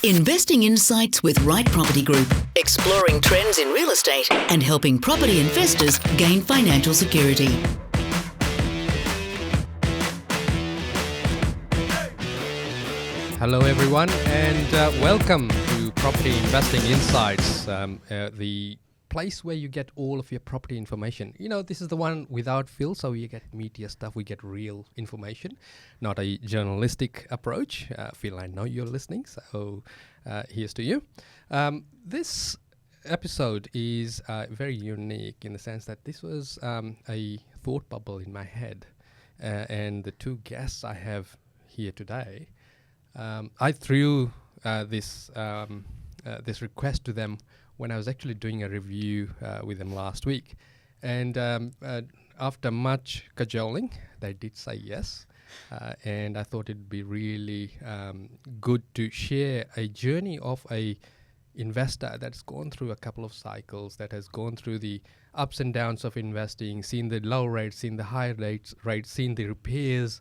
Investing Insights with Right Property Group, exploring trends in real estate and helping property investors gain financial security. Hello everyone and welcome to Property Investing Insights, the place where you get all of your property information. You know, this is the one without Phil, so you get media stuff, we get real information, not a journalistic approach. Phil, I know you're listening, so here's to you. This episode is very unique in the sense that this was a thought bubble in my head, and the two guests I have here today, I threw this request to them when I was actually doing a review with them last week. And after much cajoling, they did say yes. And I thought it'd be really good to share a journey of a investor that's gone through a couple of cycles, that has gone through the ups and downs of investing, seen the low rates, seen the high rates, seen the repairs,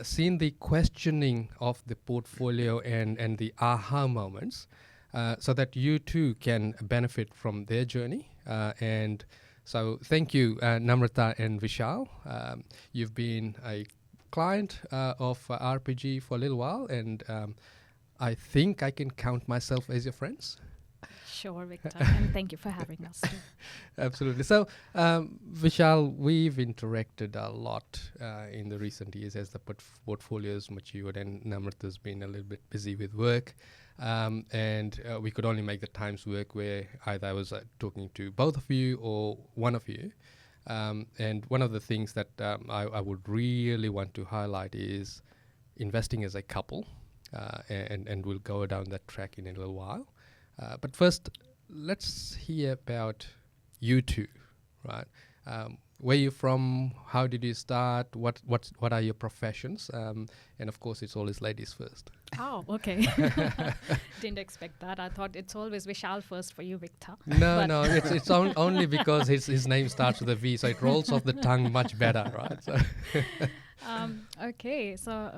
seen the questioning of the portfolio and the aha moments, so that you too can benefit from their journey. And so thank you, Namrata and Vishal. You've been a client of RPG for a little while, and I think I can count myself as your friends. Sure, Victor, and thank you for having us too. Absolutely. So, Vishal, we've interacted a lot in the recent years as the portfolio's matured, and Namrata's been a little bit busy with work. And we could only make the times work where either I was talking to both of you or one of you. And one of the things that I would really want to highlight is investing as a couple, and we'll go down that track in a little while. But first, let's hear about you two, right? Where you from? How did you start? What are your professions? And of course, it's always ladies first. Oh, okay. Didn't expect that. I thought it's always Vishal first for you, Victor. No, it's only because his name starts with a V, so it rolls off the tongue much better, right? So Okay, so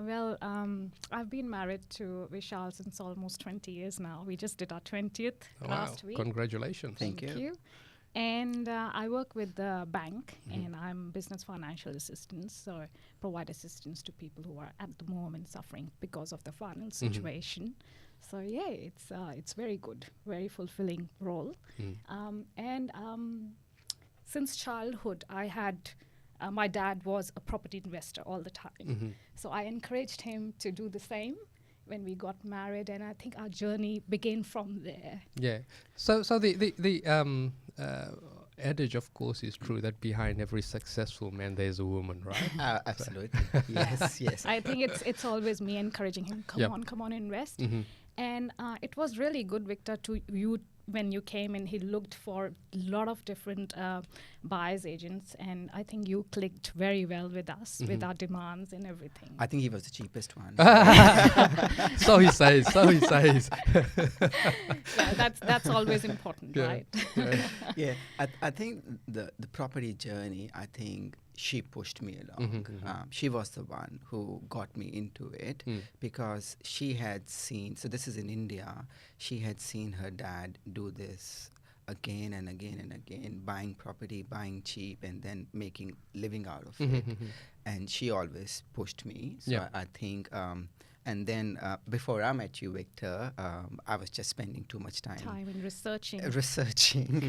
I've been married to Vishal since almost 20 years now. We just did our 20th last week. Congratulations. Thank you. And I work with the bank, and I'm business financial assistant, so I provide assistance to people who are at the moment suffering because of the financial situation. So yeah, it's very good, very fulfilling role. And since childhood, I had my dad was a property investor all the time, so I encouraged him to do the same when we got married, and I think our journey began from there. Yeah. So the adage, of course, is true that behind every successful man there's a woman, right? Absolutely. Yes. I think it's always me encouraging him. Come on, invest. And it was really good, Victor, to you. When you came in, he looked for a lot of different buyers agents, and I think you clicked very well with us, with our demands and everything. I think he was the cheapest one. So he says. Yeah, that's always important, right? Yeah, I think the property journey, I think she pushed me along. She was the one who got me into it because she had seen, so this is in India, she had seen her dad do this again and again and again, buying property, buying cheap, and then making living out of it. And she always pushed me. So I think, and then before I met you, Victor, I was just spending too much time in researching.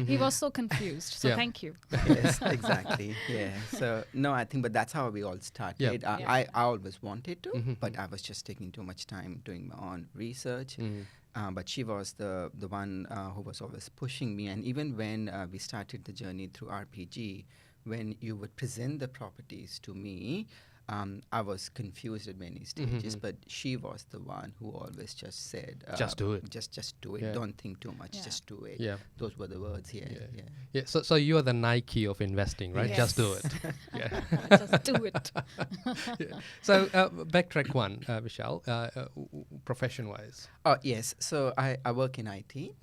He was so confused. So thank you. Yes, exactly. Yeah. So no, I think, but that's how we all started. I always wanted to, but I was just taking too much time doing my own research. But she was the one who was always pushing me. And even when we started the journey through RPG, when you would present the properties to me, I was confused at many stages, but she was the one who always just said, just do it. Just do it. Don't think too much. Just do it. Yeah. Those were the words. Yeah. So you are the Nike of investing, right? Yes. Just do it. Just do it. So backtrack one, Vishal, profession-wise. Oh, yes. So I work in IT.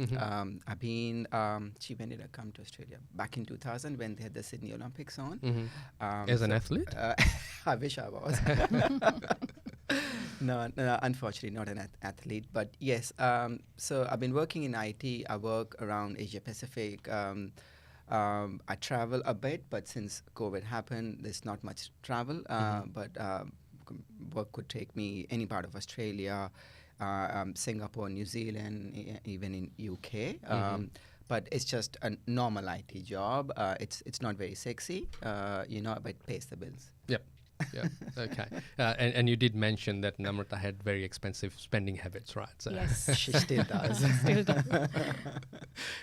I've been, when did I come to Australia? Back in 2000 when they had the Sydney Olympics on. As an athlete? I wish I was. No, unfortunately, not an athlete. But yes, so I've been working in IT. I work around Asia Pacific. I travel a bit, but since COVID happened, there's not much travel. But work could take me any part of Australia, Singapore, New Zealand, even in UK. But it's just a normal IT job. It's not very sexy, but it pays the bills. Yep. Yeah. Okay. And you did mention that Namrata had very expensive spending habits, right? So Yes. She still does. Still do.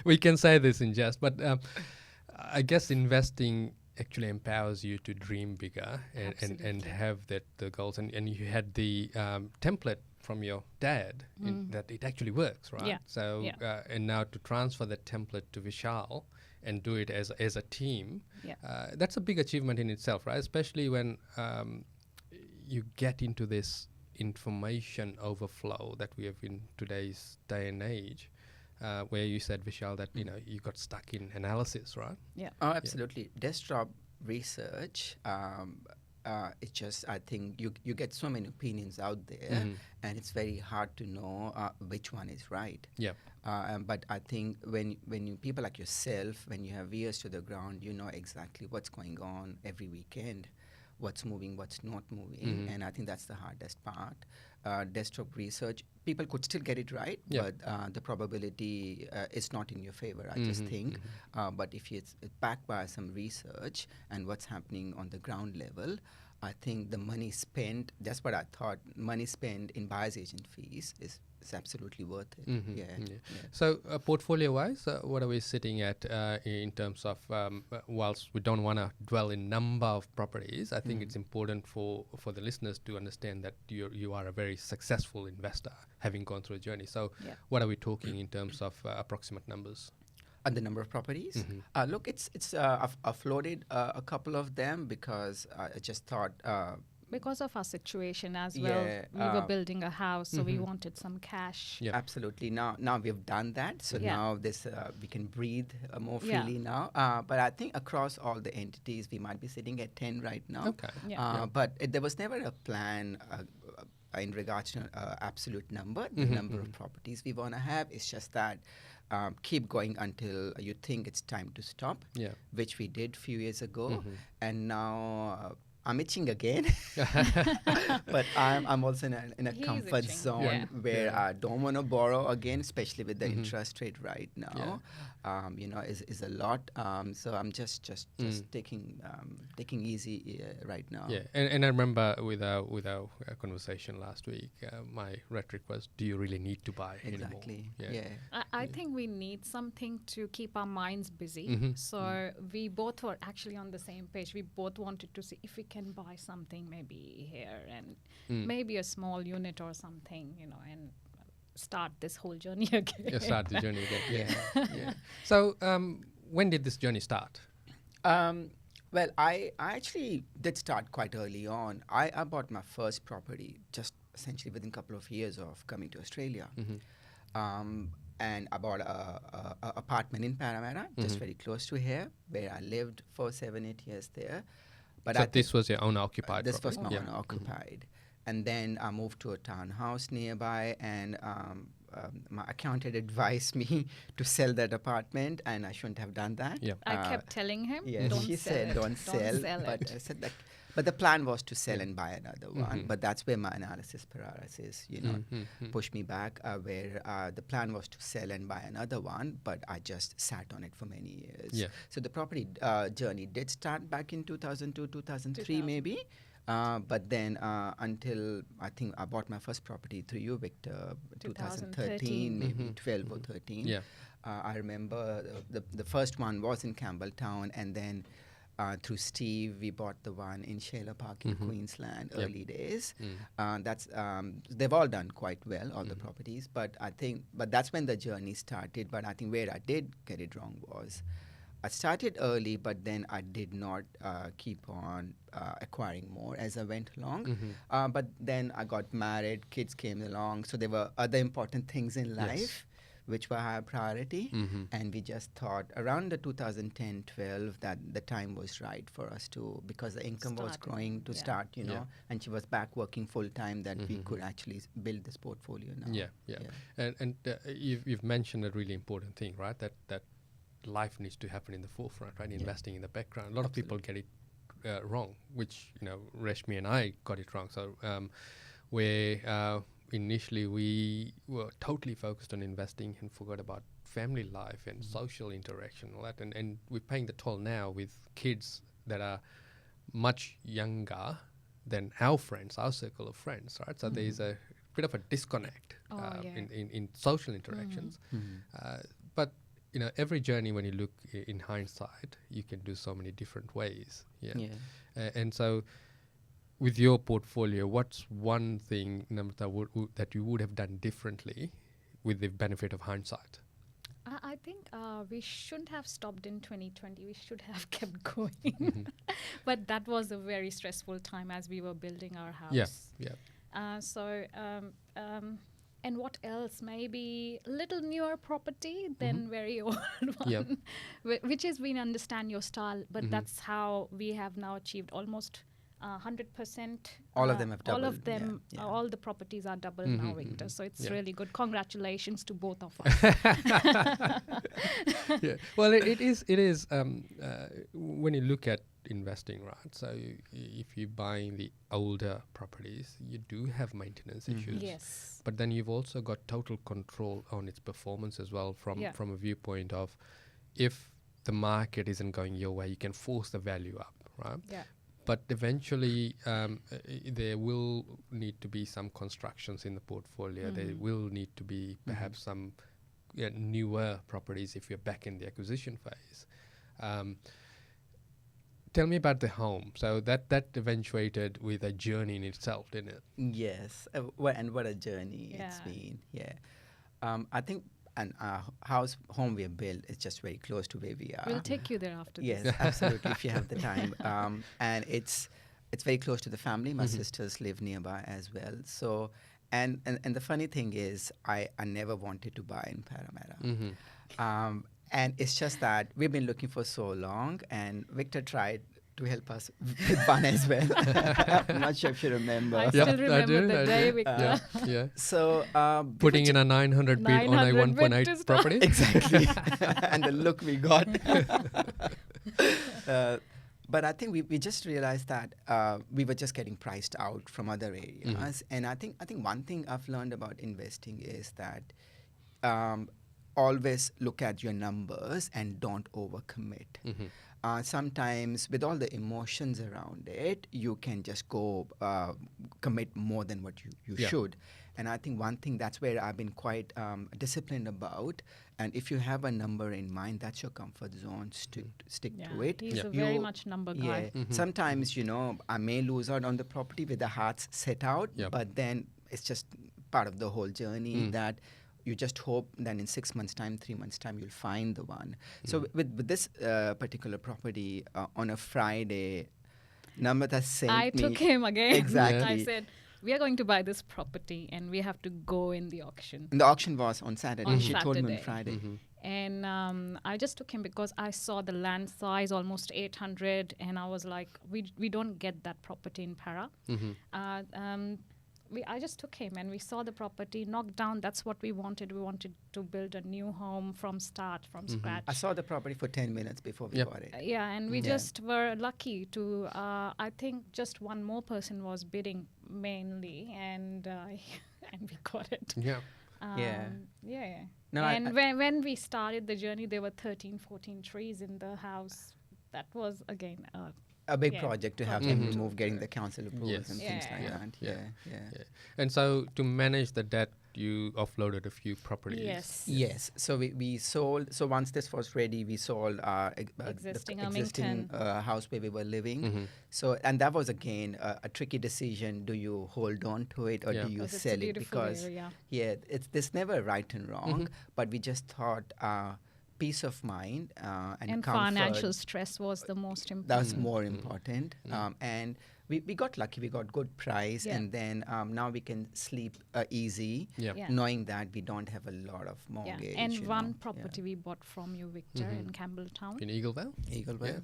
we can say this in jest, but I guess investing actually empowers you to dream bigger and Absolutely. have the goals. And you had the template from your dad in that it actually works, right? Yeah. So Yeah. and now to transfer that template to Vishal and do it as a team, Yeah. that's a big achievement in itself, right? Especially when you get into this information overflow that we have in today's day and age, where you said, Vishal, that you got stuck in analysis, right? Yeah. Oh, absolutely. Desktop research. It's just, I think you get so many opinions out there, and it's very hard to know which one is right. Yeah. But I think when you people like yourself, when you have ears to the ground, you know exactly what's going on every weekend, what's moving, what's not moving, and I think that's the hardest part. Desktop research, people could still get it right, Yeah. but the probability is not in your favor, I just think. But if it's backed by some research and what's happening on the ground level, I think the money spent, that's what I thought, money spent in buyer's agent fees is absolutely worth it. Yeah. So portfolio-wise, what are we sitting at in terms of, whilst we don't want to dwell in number of properties, I think it's important for the listeners to understand that you are a very successful investor, having gone through a journey. So Yeah. what are we talking in terms of approximate numbers? And the number of properties? Look, I've floated a couple of them because I just thought, Because of our situation as well, Yeah, we were building a house, so we wanted some cash. Yeah. absolutely. Now we've done that, so Yeah. now this we can breathe more Yeah. freely now. But I think across all the entities, we might be sitting at 10 right now. Okay. Yeah. But there was never a plan in regards to absolute number, the number of properties we want to have. It's just that keep going until you think it's time to stop, Yeah. which we did a few years ago, and now. I'm itching again, but I'm also in a He's comfort itching, zone yeah. where I don't want to borrow again, especially with the interest rate right now. Is a lot. So I'm just taking easy right now. Yeah, and I remember with our conversation last week, my rhetoric was, do you really need to buy Exactly. anymore? Yeah. I think we need something to keep our minds busy. So we both were actually on the same page. We both wanted to see if we can buy something maybe here and maybe a small unit or something, and start this whole journey again. Yeah, start the journey again. Yeah. So when did this journey start? Well, I actually did start quite early on. I bought my first property just essentially within a couple of years of coming to Australia. And I bought a apartment in Parramatta, just very close to here, where I lived for 7-8 years there. But So this was your own occupied this was property? my own occupied. And then I moved to a townhouse nearby, and my accountant advised me to sell that apartment, and I shouldn't have done that. Yeah. I kept telling him, Yes, don't she sell said it. don't sell, but it. I said that. But the plan was to sell and buy another one. But that's where my analysis paralysis, pushed me back. Where the plan was to sell and buy another one, but I just sat on it for many years. Yeah. So the property journey did start back in 2002, 2003 maybe. But then until I think I bought my first property through you, Victor, 2013, maybe 12 or 13. Yeah. I remember the first one was in Campbelltown, and then through Steve, we bought the one in Shayla Park in Queensland, early days. That's they've all done quite well, all the properties. But that's when the journey started. But I think where I did get it wrong was I started early, but then I did not keep on acquiring more as I went along. But then I got married, kids came along, so there were other important things in life which were higher priority. And we just thought around the 2010-12 that the time was right for us to, because the income was Start. growing to Yeah. start, and she was back working full time, that we could actually build this portfolio now. Yeah. And you've mentioned a really important thing, right? That life needs to happen in the forefront, right? Investing in the background. A lot of people get it wrong, which Reshmi and I got it wrong. So where initially we were totally focused on investing and forgot about family life and social interaction, all that, and we're paying the toll now with kids that are much younger than our friends, our circle of friends, right? So there's a bit of a disconnect in social interactions. But every journey, when you look in hindsight, you can do so many different ways. And so with your portfolio, what's one thing, Namrata, that you would have done differently with the benefit of hindsight? I think we shouldn't have stopped in 2020. We should have kept going. But that was a very stressful time as we were building our house. And what else? Maybe a little newer property than very old one, which is we understand your style, but that's how we have now achieved almost 100%. All of them have doubled. All of them, Yeah. all the properties are double now, Victor. So it's really good. Congratulations to both of us. Well, it is. When you look at investing, right? So if you're buying the older properties, you do have maintenance issues. Yes. But then you've also got total control on its performance as well, from a viewpoint of if the market isn't going your way, you can force the value up, right? Yeah. But eventually, there will need to be some constructions in the portfolio. There will need to be perhaps some newer properties if you're back in the acquisition phase. Tell me about the home. So that eventuated with a journey in itself, didn't it? Yes, and what a journey it's been. Yeah, I think home we have built is just very close to where we are. We'll take you there after Yes, this. absolutely, if you have the time. And it's very close to the family. My sisters live nearby as well. So, and the funny thing is, I never wanted to buy in Parramatta. And it's just that we've been looking for so long, and Victor tried to help us with one as well. I'm not sure if you remember. I still remember the day, Victor. Yeah. So Putting in a 900 bid on a 1.8 property. Exactly. And the look we got. But I think we just realized that we were just getting priced out from other areas. And I think one thing I've learned about investing is that always look at your numbers and don't overcommit. Sometimes with all the emotions around it, you can just go commit more than what you should. And I think one thing, that's where I've been quite disciplined about. And if you have a number in mind, that's your comfort zone. Stick to it. He's a very much number guy. Sometimes, I may lose out on the property with the hearts set out, but then it's just part of the whole journey that you just hope that in 6 months' time, 3 months' time, you'll find the one. So with this particular property, on a Friday, Namrata sent me... I took him again. Exactly. I said, we are going to buy this property and we have to go in the auction. And the auction was on Saturday. On She told me on Saturday. Friday. And I just took him because I saw the land size, almost 800, and I was like, we don't get that property in Para. I just took him and we saw the property, knocked down. That's what we wanted. We wanted to build a new home from scratch. I saw the property for 10 minutes before we bought it. Yeah, and we just were lucky to, I think just one more person was bidding mainly, and and we got it. Yeah. No, and when we started the journey, there were 13, 14 trees in the house. That was, again, a big project to have them remove, getting the council approvals and things like that. Yeah. And so to manage the debt, you offloaded a few properties. Yes. So we sold. So once this was ready, we sold our Existing house where we were living. So, and that was again a tricky decision. Do you hold on to it or do you sell it? Because there's never right and wrong. But we just thought peace of mind and comfort. Financial stress was the most important. That's more important. And we got lucky. We got good price, Yeah. and then now we can sleep easy, Yeah. Yeah. knowing that we don't have a lot of Yeah. mortgage. And you one know. property we bought from you, Victor, in Campbelltown. In Eaglevale? Eaglevale.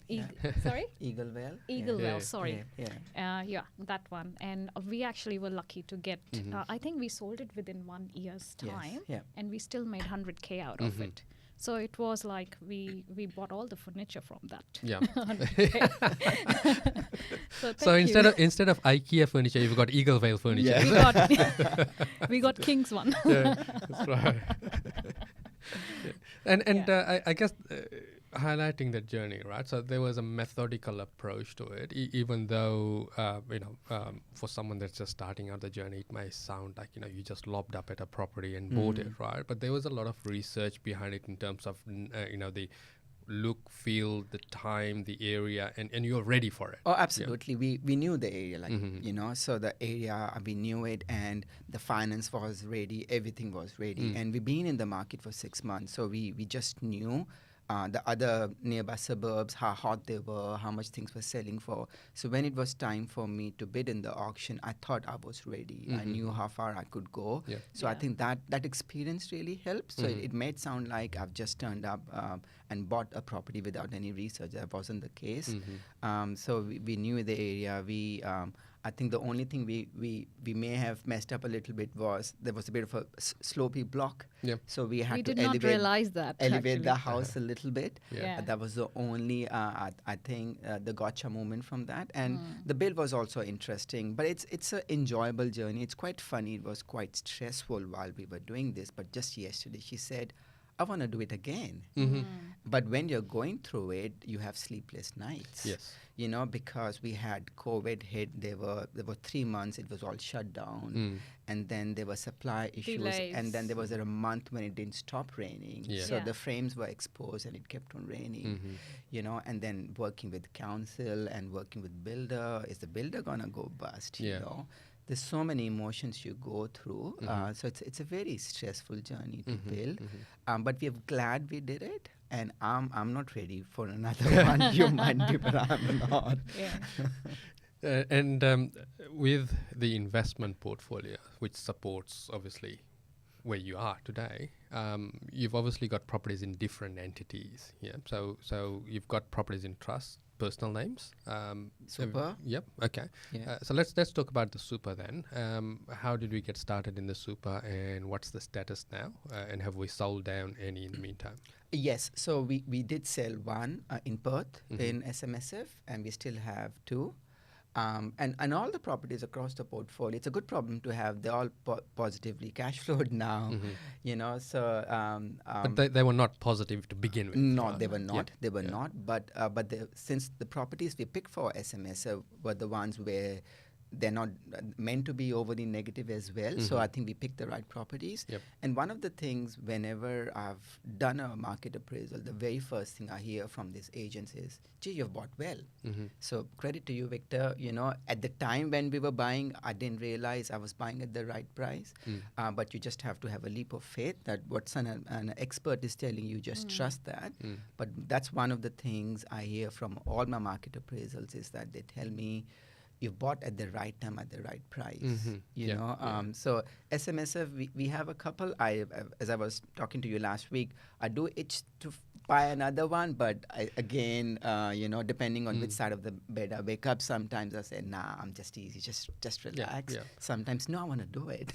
Sorry? Eaglevale. Eagleville, Yeah. sorry. Yeah. That one. And we actually were lucky to get, I think we sold it within 1 year's Yes, time, yeah. and we still made 100K out of it. So it was like we bought all the furniture from that. Yeah. 100K. So, So thank you. instead of IKEA furniture, you've got Eaglevale furniture. we got King's one. Yeah, that's right. And I guess highlighting that journey, right? So there was a methodical approach to it, even though for someone that's just starting out the journey, it may sound like you just lobbed up at a property and bought it, right? But there was a lot of research behind it in terms of the look, feel, the time, the area, and you're ready for it. Oh, absolutely. We knew the area, so the area, we knew it, and the finance was ready, everything was ready. And we've been in the market for 6 months, so we just knew the other nearby suburbs, how hot they were, how much things were selling for. So when it was time for me to bid in the auction, I thought I was ready. I knew how far I could go. Yeah. So I think that experience really helped. So it made sound like I've just turned up and bought a property without any research. That wasn't the case. So we knew the area. I think the only thing we may have messed up a little bit was there was a bit of a slopey block. Yep. So we had We to did not realize that. elevate the actually. house a little bit. Yeah. That was the only, I think, the gotcha moment from that. And the bill was also interesting, but it's an enjoyable journey. It's quite funny. It was quite stressful while we were doing this, but just yesterday she said, I want to do it again. But when you're going through it, you have sleepless nights. Yes. Because we had COVID hit, there were 3 months, it was all shut down. And then there were supply issues. Delays. And then there was a month when it didn't stop raining. Yeah. So Yeah. the frames were exposed and it kept on raining. And then working with council and working with builder. Is the builder going to go bust? Yeah. There's so many emotions you go through. So it's a very stressful journey to build. But we're glad we did it. And I'm not ready for another one. You might be, but I'm not. Yeah. And with the investment portfolio, which supports obviously where you are today, you've obviously got properties in different entities. Yeah. So you've got properties in trust, personal names. Super. Yep. Okay. Yeah. So let's talk about the super then. How did we get started in the super, and what's the status now? And have we sold down any in the meantime? Yes, so we did sell one in Perth in SMSF, and we still have 2. And all the properties across the portfolio, it's a good problem to have. They're all positively cash flowed now, so... But they were not positive to begin with. No, right? they were not. Yeah. They were not. But since the properties we picked for SMS were the ones where they're not meant to be overly negative as well. So I think we picked the right properties. Yep. And one of the things, whenever I've done a market appraisal, the very first thing I hear from these agents is, gee, you've bought well. So credit to you, Victor. At the time when we were buying, I didn't realize I was buying at the right price. But you just have to have a leap of faith that what an expert is telling you, just trust that. But that's one of the things I hear from all my market appraisals is that they tell me, you bought at the right time at the right price. So SMSF, we have a couple. As I was talking to you last week, I do itch to buy another one, but again, depending on which side of the bed I wake up, sometimes I say, nah, I'm just easy, just relax. Yeah. Sometimes, no, I want to do it.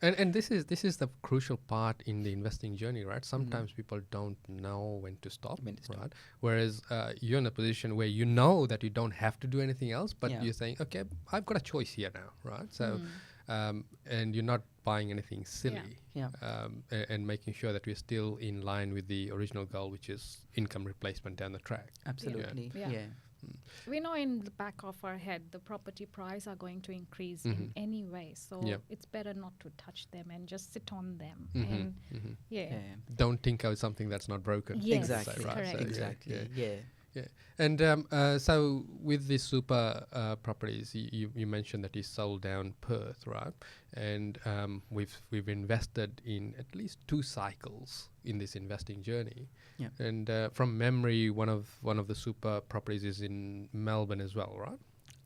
And this is the crucial part in the investing journey, right? Sometimes people don't know when to stop, right? Whereas you're in a position where you know that you don't have to do anything else, but you're saying, okay, I've got a choice here now, right? So, and you're not buying anything silly, and making sure that we're still in line with the original goal, which is income replacement down the track. Absolutely. Yeah. We know in the back of our head the property price are going to increase in any way, so it's better not to touch them and just sit on them. And Don't think of something that's not broken. Yes, Exactly. Right? correct. So, Exactly. Yeah. Yeah. And so with the super properties, you mentioned that you sold down Perth, right? And we've invested in at least 2 cycles in this investing journey. Yeah. And from memory, one of the super properties is in Melbourne as well, right?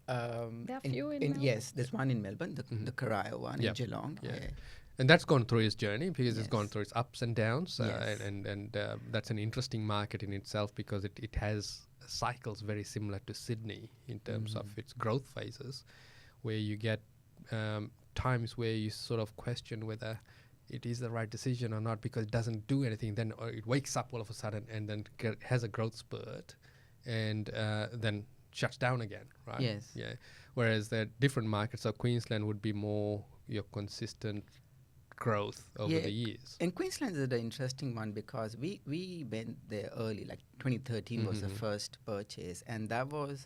There are few in Melbourne. yes, there's one in Melbourne, the Karaya one Yep. in Geelong. Yeah. And that's gone through its journey because it's gone Yes. through its ups and downs, Yes. and that's an interesting market in itself because it has cycles very similar to Sydney in terms of its growth phases, where you get times where you sort of question whether it is the right decision or not because it doesn't do anything. Then it wakes up all of a sudden and then has a growth spurt, and then shuts down again, right? Yes. Yeah. Whereas the different markets, so Queensland would be more your consistent growth over the years. And Queensland is an interesting one because we went there early, like 2013 was the first purchase, and that was,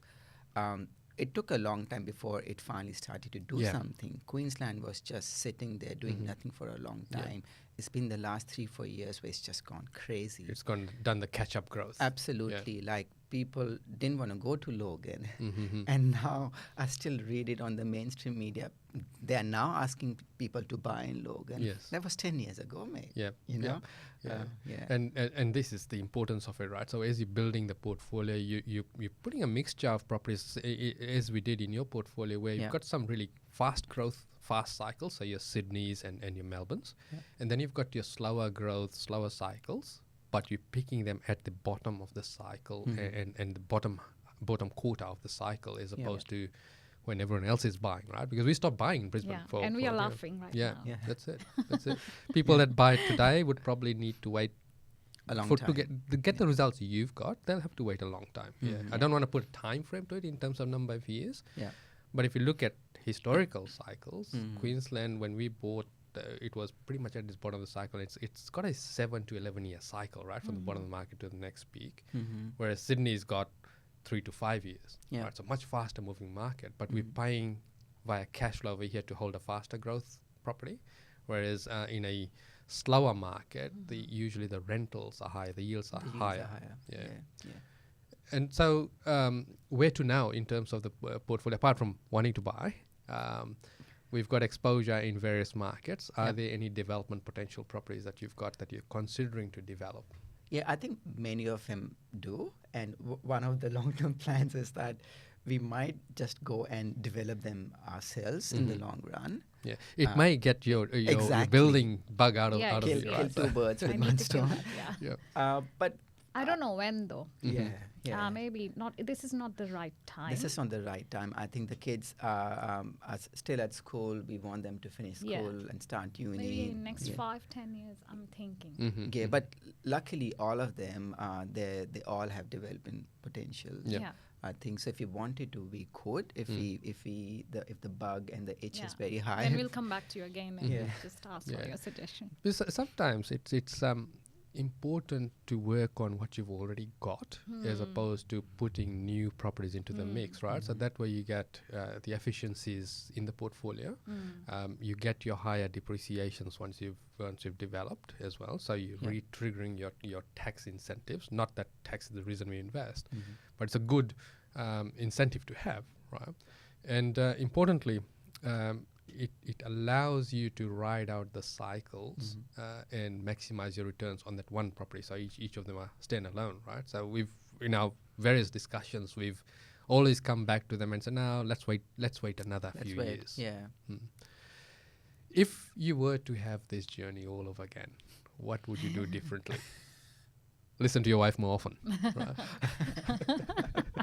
it took a long time before it finally started to do Yeah. something. Queensland was just sitting there doing nothing for a long Yeah. time. It's been the last 3-4 years where it's just gone crazy. It's done the catch-up growth. Absolutely. Like people didn't want to go to Logan. Mm-hmm. And now I still read it on the mainstream media. They are now asking people to buy in Logan. Yes. That was 10 years ago, mate. Yeah. You know? Yeah. Yeah. And this is the importance of it, right? So as you're building the portfolio, you're putting a mixture of properties, as we did in your portfolio, where you've Yeah. got some really fast growth, fast cycles, so your Sydneys and your Melbournes. Yeah. And then you've got your slower growth, slower cycles, but you're picking them at the bottom of the cycle and the bottom quarter of the cycle as Yeah. opposed to when everyone else is buying, right? Because we stopped buying in Brisbane. Yeah, and we are laughing right Yeah, now. Yeah. that's it. That's it. People that buy it today would probably need to wait A long to time. get the results you've got. They'll have to wait a long time. Yeah, I don't want to put a time frame to it in terms of number of years. Yeah. But if you look at historical cycles, Queensland, when we bought, it was pretty much at this bottom of the cycle. It's got a 7 to 11 year cycle, right, from the bottom of the market to the next peak. Whereas Sydney's got 3 to 5 years. Yeah. Right? It's a much faster moving market, but we're paying via cash flow over here to hold a faster growth property. Whereas in a slower market, usually the rentals are higher, the yields are The yields higher. are higher. Yeah. Yeah. And so, where to now in terms of the portfolio? Apart from wanting to buy, we've got exposure in various markets. Are Yep. there any development potential properties that you've got that you're considering to develop? Yeah, I think many of them do. And one of the long-term plans is that we might just go and develop them ourselves in the long run. Yeah, it may get your exactly. building bug out of Yeah, out it of is, you, Kill right? two birds I with need one to kill stone. that, yeah. Yeah. But I don't know when though. yeah. Maybe not. This is not the right time. This is not the right time. I think the kids are still at school. We want them to finish school Yeah. and start uni. Maybe in next yeah. 5-10 years. I'm thinking. Mm-hmm. Yeah, but luckily all of them, they all have development potential. Yeah. Yeah. I think so. If we wanted to, we could. If if the bug and the itch is Yeah. very high. Then we'll come back to you again and Yeah. just ask Yeah. for your suggestion. Because sometimes it's important to work on what you've already got as opposed to putting new properties into the mix, right? So that way you get the efficiencies in the portfolio. You get your higher depreciations once you've developed as well. So you're Yeah. re-triggering your tax incentives. Not that tax is the reason we invest, but it's a good incentive to have, right? And importantly, it allows you to ride out the cycles and maximize your returns on that one property. So each of them are standalone, right? So we've in our various discussions we've always come back to them and say, no, let's wait another Let's few wait. years. Yeah. If you were to have this journey all over again, what would you do differently? Listen to your wife more often. Right?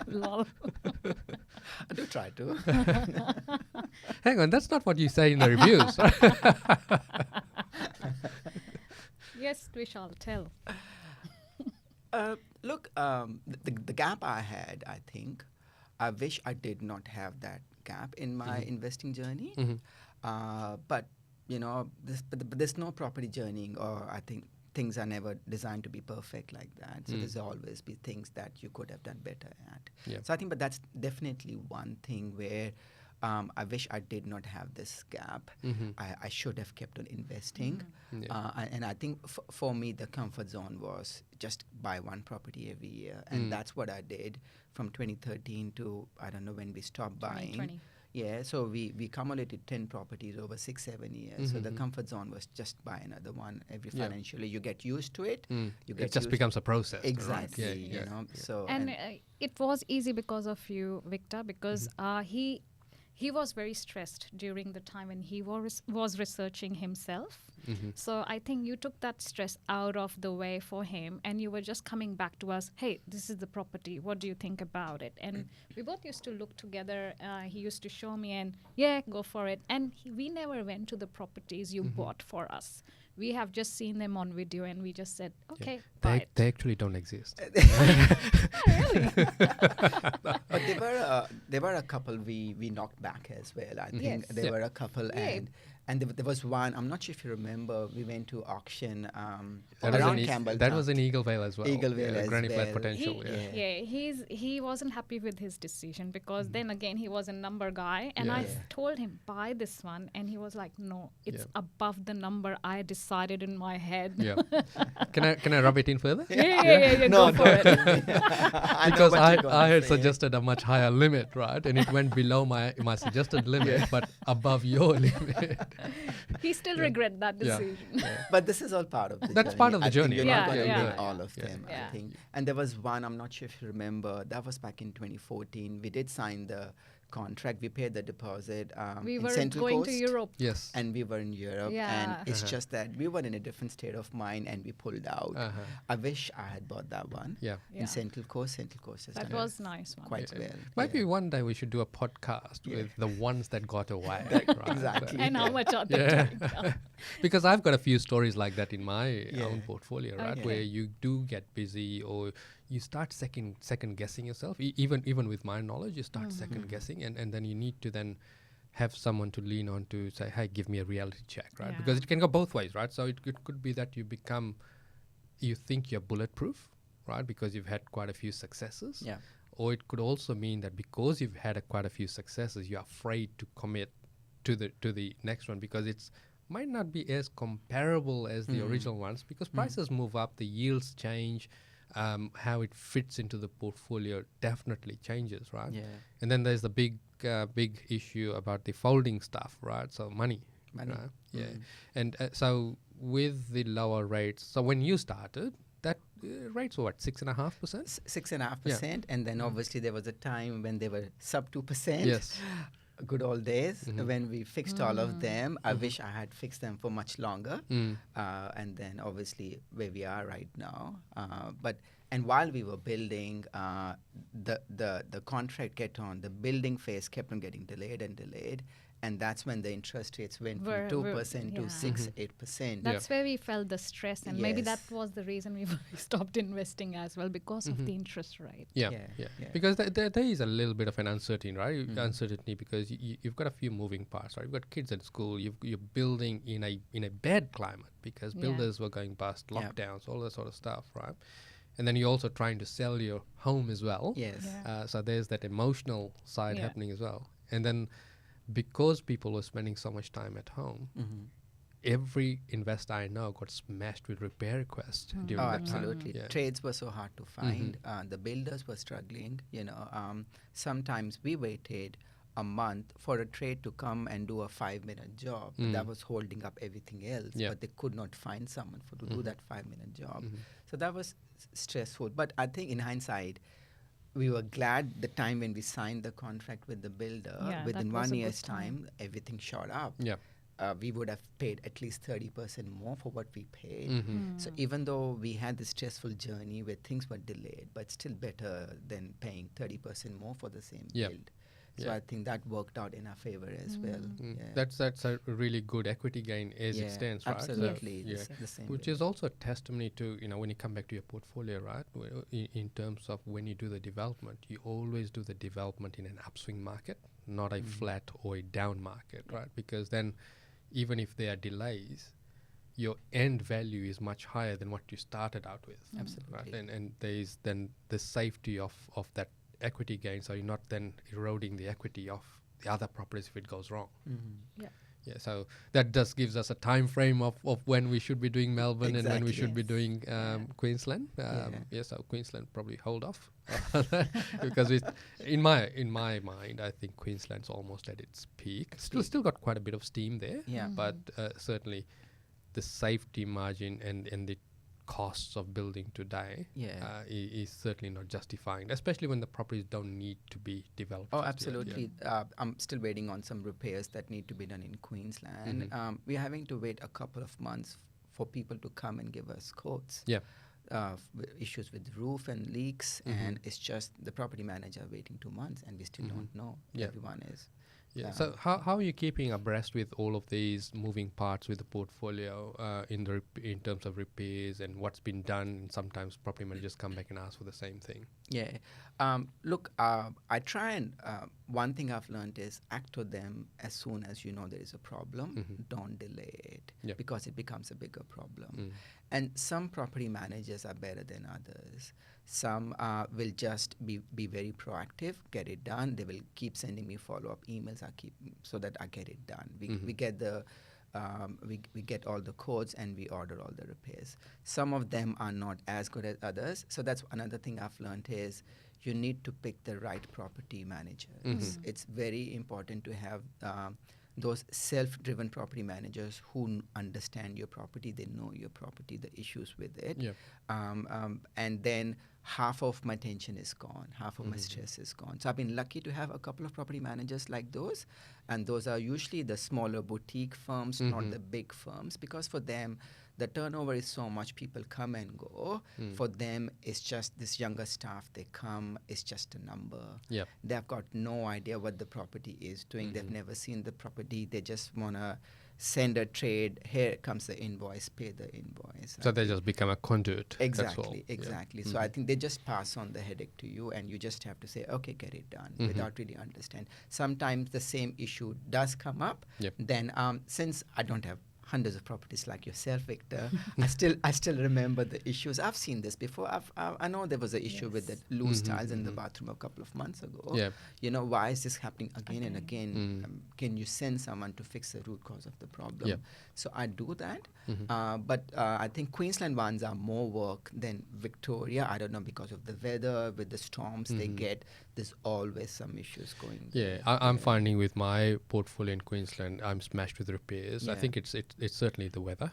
Lol. I do try to. Hang on, that's not what you say in the reviews. Yes, we shall tell. Look, the gap I had, I think, I wish I did not have that gap in my investing journey. But you know, but there's no property journeying, or I think things are never designed to be perfect like that. So there's always be things that you could have done better at. Yeah. So I think, but that's definitely one thing where I wish I did not have this gap. I should have kept on investing. And I think for me, the comfort zone was just buy one property every year. And that's what I did from 2013 to, I don't know when we stopped buying. 2020. Yeah, so we accumulated 10 properties over 6-7 years. So the comfort zone was just buy another one every Yeah. financial year. You get used to it. You get It just used becomes a process. right? exactly. Yeah, You yeah. know, so And it was easy because of you, Victor, because he was very stressed during the time when he was researching himself. So I think you took that stress out of the way for him, and you were just coming back to us, hey, this is the property, what do you think about it? And we both used to look together. He used to show me, and yeah, go for it. And we never went to the properties you bought for us. We have just seen them on video, and we just said, okay, buy it. They actually don't exist. but there were a couple we knocked back as well. I think Yes. there Yeah. were a couple, Yeah. and there was one. I'm not sure if you remember. We went to auction That was around in Campbell. that was in Eagle Vale as well. Eagle Vale as Granny Flat well. Potential. He wasn't happy with his decision because then again he was a number guy, and Yeah. I Yeah. told him buy this one, and he was like, no, it's Yeah. above the number I decided in my head. Yeah. Can I rub it in further? yeah, No, go for it. I know Because what you're gonna I had say. suggested a much higher limit, right? And it went below my suggested limit, but above your limit. He still regret that Yeah. decision. But this is all part of the That's journey. part of the I think journey, You're right? not going to Yeah, win yeah. all of Yeah. them, Yeah. I think. And there was one, I'm not sure if you remember, that was back in 2014. We did sign the contract. We paid the deposit We in were Central going Coast. to Europe. Yes. And we were in Europe, Yeah. and it's just that we were in a different state of mind, and we pulled out. I wish I had bought that one. Yeah. Yeah. In Central Coast has That done was nice one. quite well. Maybe yeah. one day we should do a podcast Yeah. with the ones that got away. right? Exactly. And how much are they Yeah. doing now? Because I've got a few stories like that in my Yeah. own portfolio, right? Okay. Where you do get busy or you start second guessing yourself. Even with my knowledge, you start second guessing, and then you need to then have someone to lean on to say, hey, give me a reality check, right? Yeah. Because it can go both ways, right? So it could be that you think you're bulletproof, right? Because you've had quite a few successes. Yeah. Or it could also mean that because you've had quite a few successes, you're afraid to commit to the next one because it's might not be as comparable as the original ones because prices move up, the yields change, how it fits into the portfolio definitely changes, right? Yeah. And then there's the big issue about the folding stuff, right? So money. Money. Right? Yeah. And so with the lower rates, so when you started, that rates were what, 6.5%? 6.5%, and then obviously there was a time when they were sub 2%. Yes. Good old days when we fixed all of them. I wish I had fixed them for much longer. And then obviously where we are right now. And while we were building, the contract the building phase kept on getting delayed and delayed. And that's when the interest rates went from 2% to yeah. 6-8%. That's where we felt the stress, and maybe that Yes. was the reason we stopped investing as well because of the interest rate. Yeah, Yeah, yeah. yeah. Because there is a little bit of an uncertainty, right? Uncertainty because you've got a few moving parts, right? You've got kids at school. You're building in a bad climate because Yeah. builders were going bust, Yeah. lockdowns, all that sort of stuff, right? And then you're also trying to sell your home as well. Yes. Yeah. So there's that emotional side Yeah. happening as well. And then because people were spending so much time at home, every investor I know got smashed with repair requests during Oh, that absolutely. time. Yeah. Trades were so hard to find. The builders were struggling. Sometimes we waited a month for a trade to come and do a 5-minute job. That was holding up everything else. Yeah. But they could not find someone to do that 5-minute job. So that was stressful. But I think in hindsight, we were glad the time when we signed the contract with the builder. Yeah, Within that was 1 a good year's time. time, everything shot up. Yeah. We would have paid at least 30% more for what we paid. Mm. So even though we had this stressful journey where things were delayed, but still better than paying 30% more for the same Yeah. build. So Yeah. I think that worked out in our favor as well. Mm. Yeah. That's a really good equity gain as it stands, right? So, Absolutely. yeah. The same Which way. is also a testimony to, when you come back to your portfolio, right? In terms of when you do the development, you always do the development in an upswing market, not a flat or a down market, right? Because then even if there are delays, your end value is much higher than what you started out with. Absolutely. Right? And there is then the safety of that equity gain, so you're not then eroding the equity of the other properties if it goes wrong. Yeah. Yeah, so that just gives us a time frame of when we should be doing Melbourne and when we should be Yes. doing Queensland. So Queensland probably hold off because in my mind, I think Queensland's almost at its peak. Still got quite a bit of steam there. Yeah. But certainly the safety margin and the costs of building today is certainly not justifying, especially when the properties don't need to be developed. Oh, just yet. Yeah. absolutely. I'm still waiting on some repairs that need to be done in Queensland. We're having to wait a couple of months for people to come and give us quotes. Yeah. Issues with roof and leaks, and it's just the property manager waiting 2 months, and we still don't know. Yeah. Everyone is. Yeah. So how are you keeping abreast with all of these moving parts with the portfolio in terms of repairs and what's been done? And sometimes property managers come back and ask for the same thing. Yeah. Look, I try and one thing I've learned is act to them as soon as you know there is a problem. Don't delay it because it becomes a bigger problem. And some property managers are better than others. Some will just be very proactive, get it done. They will keep sending me follow-up emails so that I get it done. We get the we get all the codes and we order all the repairs. Some of them are not as good as others. So that's another thing I've learned is you need to pick the right property managers. It's very important to have those self-driven property managers who understand your property, they know your property, the issues with it. And then half of my tension is gone, half of my stress is gone. So I've been lucky to have a couple of property managers like those, and those are usually the smaller boutique firms, not the big firms, because for them, the turnover is so much, people come and go. For them, it's just this younger staff, they come, it's just a number. They've got no idea what the property is doing. They've never seen the property. They just want to send a trade. Here comes the invoice, pay the invoice. So they just become a conduit. Exactly. Yeah. So I think they just pass on the headache to you, and you just have to say, okay, get it done, without really understand. Sometimes the same issue does come up. Then since I don't have hundreds of properties like yourself, Victor, I still remember the issues. I've seen this before. I know there was an issue with the loose tiles in the bathroom a couple of months ago. You know, why is this happening again and again? Can you send someone to fix the root cause of the problem? So I do that. But I think Queensland ones are more work than Victoria. I don't know, because of the weather, with the storms they get, there's always some issues going. I'm finding with my portfolio in Queensland, I'm smashed with repairs. I think it's certainly the weather.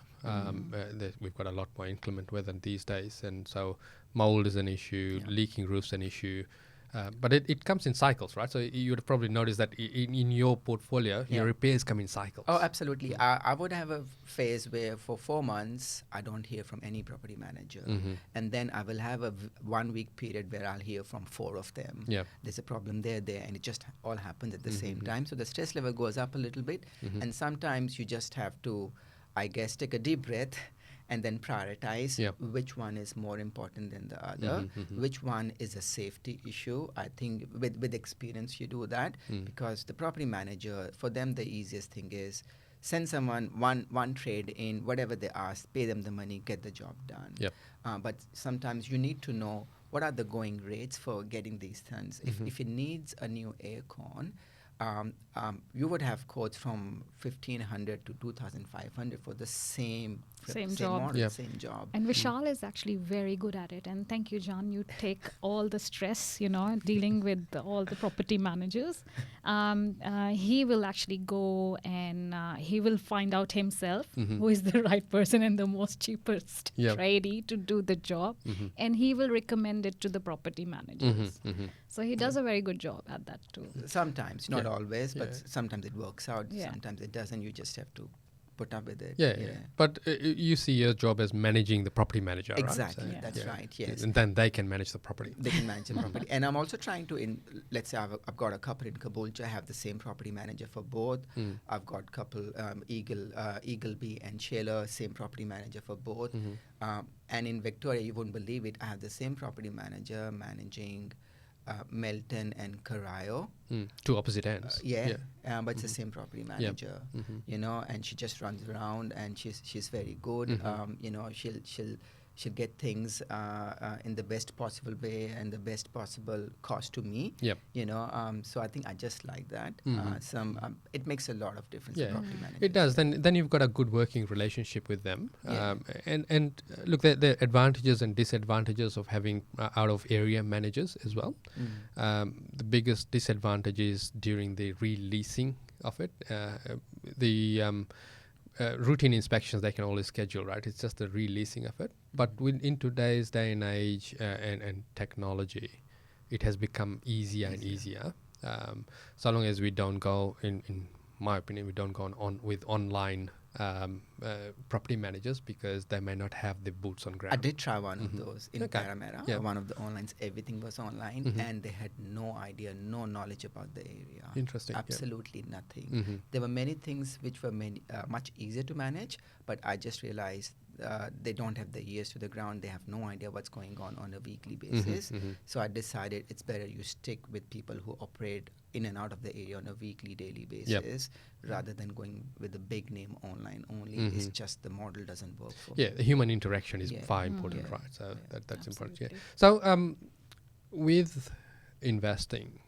We've got a lot more inclement weather these days, and so mold is an issue, leaking roofs an issue. But it comes in cycles, right? So you would have probably noticed that in your portfolio, your repairs come in cycles. Oh, absolutely. I would have a phase where for 4 months, I don't hear from any property manager. And then I will have a 1 week period where I'll hear from 4 of them. There's a problem there, and it just all happens at the same time. So the stress level goes up a little bit. And sometimes you just have to, I guess, take a deep breath and then prioritize which one is more important than the other, which one is a safety issue. I think with experience you do that, because the property manager, for them the easiest thing is send someone one trade in, whatever they ask, pay them the money, get the job done. But sometimes you need to know what are the going rates for getting these things. If it needs a new aircon, you would have quotes from 1,500 to 2,500 for the same job. Model, same job. And Vishal is actually very good at it. And thank you, John. You take all the stress, dealing with all the property managers. He will actually go and he will find out himself who is the right person and the most cheapest tradie to do the job. And he will recommend it to the property managers. So he does a very good job at that too. Sometimes, not always, but sometimes it works out. Sometimes it doesn't. You just have to put up with it. But you see your job as managing the property manager, exactly. right? So that's right. Yes. And then they can manage the property. They can manage the property. And I'm also trying to, let's say I've got a couple in Caboolture. I have the same property manager for both. I've got a couple, Eagleby and Shaler, same property manager for both. And in Victoria, you wouldn't believe it, I have the same property manager managing Melton and Corio. Two opposite ends. But it's the same property manager, and she just runs around and she's very good. She'll she'll get things in the best possible way and the best possible cost to me. Yep. So I think I just like that. It makes a lot of difference Yeah, to property managers. it does. Then you've got a good working relationship with them. Yeah. And look, the advantages and disadvantages of having out of area managers as well. The biggest disadvantage is during the releasing of it. The routine inspections they can always schedule, right? It's just the releasing of it. But in today's day and age and technology, it has become easier and easier. So long as we don't go, in my opinion, we don't go on with online property managers because they may not have the boots on ground. I did try one of those in Okay. Paramera. Yeah. One of the onlines, everything was online, and they had no idea, no knowledge about the area. Interesting, yeah. Absolutely nothing. There were many things which were much easier to manage, but I just realized they don't have the ears to the ground. They have no idea what's going on a weekly basis. So I decided it's better you stick with people who operate in and out of the area on a weekly, daily basis, rather than going with a big name online only. It's just the model doesn't work for me. Yeah, the human interaction is Yeah. far important, Yeah. right? So that's important. Yeah. Absolutely. So with investing,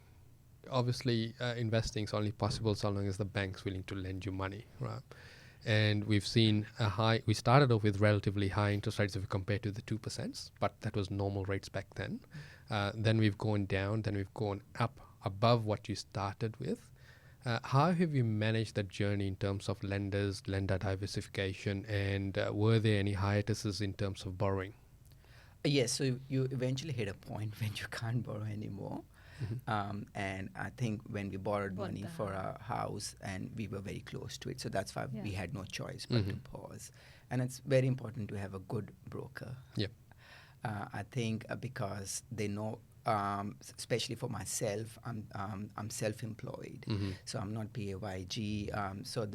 obviously investing is only possible so long as the bank's willing to lend you money, right? And we've seen we started off with relatively high interest rates if we compare to the 2%, but that was normal rates back then. Then we've gone down, then we've gone up above what you started with. How have you managed that journey in terms of lender diversification, and were there any hiatuses in terms of borrowing? Yes, so you eventually hit a point when you can't borrow anymore. And I think when we borrowed What money the for hell? our house, and we were very close to it, so that's why Yeah. we had no choice but to pause. And it's very important to have a good broker. Yep. I think because they know, especially for myself, I'm self-employed, so I'm not PAYG.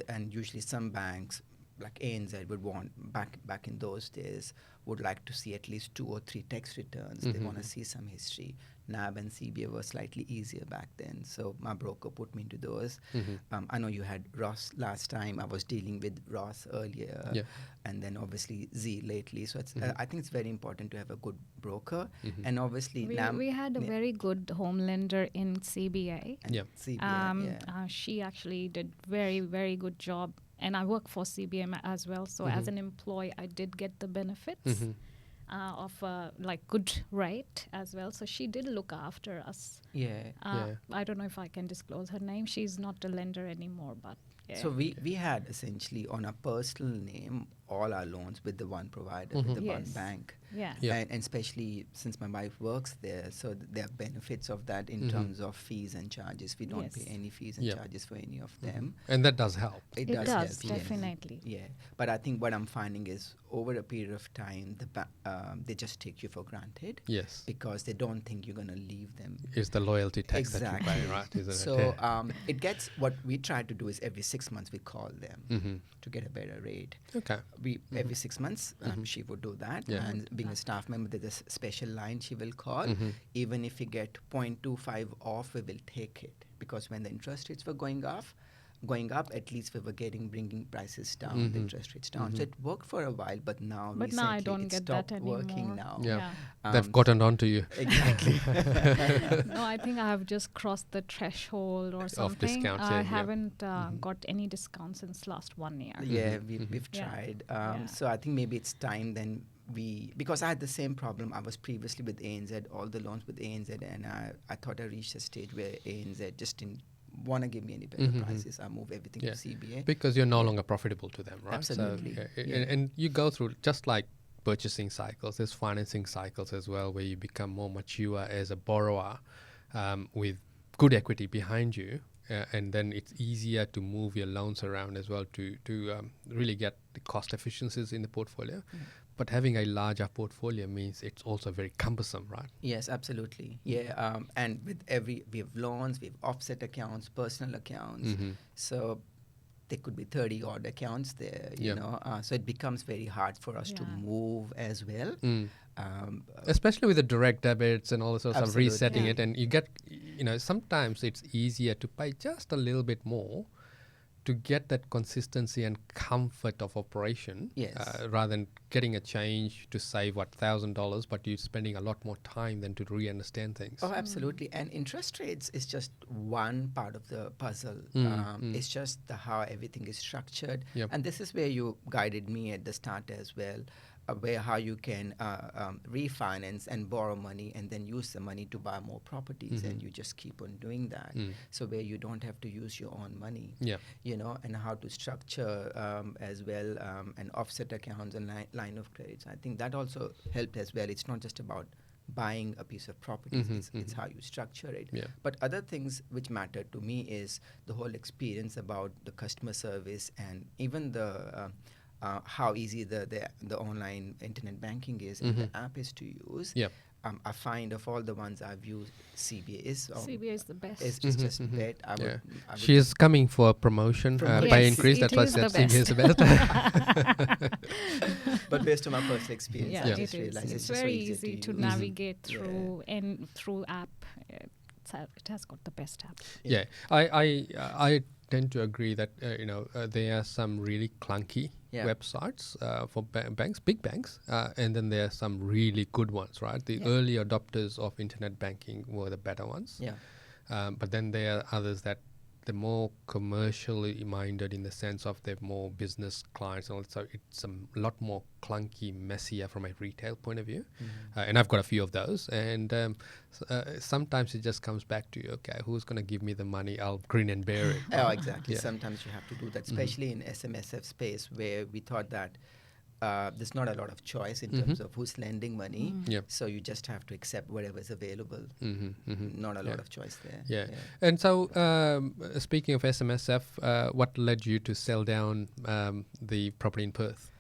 And usually some banks like ANZ would want back in those days would like to see at least 2 or 3 tax returns. They want to see some history. NAB and CBA were slightly easier back then, so my broker put me into those. I know you had Ross last time. I was dealing with Ross earlier, Yeah. and then obviously Z lately. So it's I think it's very important to have a good broker, and obviously We had a yeah. very good home lender in CBA. and Yeah. CBA, She actually did very, very good job. And I work for CBM as well. So as an employee, I did get the benefits of like good rate as well. So she did look after us. yeah. I don't know if I can disclose her name. She's not a lender anymore, but yeah. So we had essentially on a personal name all our loans with the one provider, with the one Yes. bank. Yeah. Yeah. And especially since my wife works there, so there are benefits of that in terms of fees and charges. We don't pay Yes. any fees and Yeah. charges for any of them. And that does help. It does does, help, yes. definitely. Yeah, but I think what I'm finding is over a period of time, they just take you for granted Yes. because they don't think you're going to leave them. It's the loyalty tax that you pay, right? Isn't So it? Yeah. it gets, what we try to do is every 6 months we call them to get a better rate. Okay. Every 6 months she would do that, Yeah. and being a staff member, there's a special line she will call. Even if we get 0.25 off, we will take it, because when the interest rates were going up, at least we were bringing prices down, the interest rates down. So it worked for a while, but now But now I recently don't it get stopped that anymore. working now. Yeah. Yeah. They've gotten on to you. Exactly. No, I think I have just crossed the threshold or something. discounts, I yeah. haven't got any discounts since last 1 year. Yeah, we've Yeah. tried. Yeah. So I think maybe it's time then because I had the same problem. I was previously with ANZ, all the loans with ANZ, and I thought I reached a stage where ANZ just didn't want to give me any better prices. I moved everything Yeah. to CBA. Because you're no longer profitable to them, right? Absolutely. So, Yeah. and you go through, just like purchasing cycles, there's financing cycles as well, where you become more mature as a borrower with good equity behind you. And then it's easier to move your loans around as well to really get the cost efficiencies in the portfolio. But having a larger portfolio means it's also very cumbersome, right? Yes, absolutely. Yeah, and with we have loans, we have offset accounts, personal accounts. So there could be 30 odd accounts there, you Yeah. know. So it becomes very hard for us to Yeah. move as well. Especially with the direct debits and all the sorts of Absolutely. resetting Yeah. it, and you get, sometimes it's easier to pay just a little bit more to get that consistency and comfort of operation, Yes. rather than getting a change to save $1,000, but you're spending a lot more time than to re-understand things. Oh, absolutely. And interest rates is just one part of the puzzle. It's just how everything is structured. Yep. And this is where you guided me at the start as well, where how you can refinance and borrow money and then use the money to buy more properties, and you just keep on doing that. So where you don't have to use your own money. Yeah. You know, and how to structure as well and offset accounts and line of credits. I think that also helped as well. It's not just about buying a piece of property, it's how you structure it. Yeah. But other things which matter to me is the whole experience about the customer service and even the how easy the online internet banking is and the app is to use. Yep. I find of all the ones I've used, CBA is CBA is the best. is just bet. I would She is coming for a promotion by Yes, increase. it That's why I is said the CBA is the best. but based on my personal experience, Yeah, I it just is. realized It's just so very easy to use. navigate through, and through app, it has got the best app. Yeah, I tend to agree that there are some really clunky Yeah. websites for banks, big banks, and then there are some really good ones, right? The early adopters of internet banking were the better ones. Yeah. But then there are others that they're more commercially minded in the sense of they're more business clients, and also it's a lot more clunky, messier from a retail point of view. And I've got a few of those. And sometimes it just comes back to, okay, who's going to give me the money? I'll grin and bear it. Oh, exactly. Yeah. Sometimes you have to do that, especially in SMSF space where we thought that there's not a lot of choice in terms of who's lending money. Yep. So you just have to accept whatever is available. Not a lot of choice there. Yeah. And so, speaking of SMSF, what led you to sell down the property in Perth?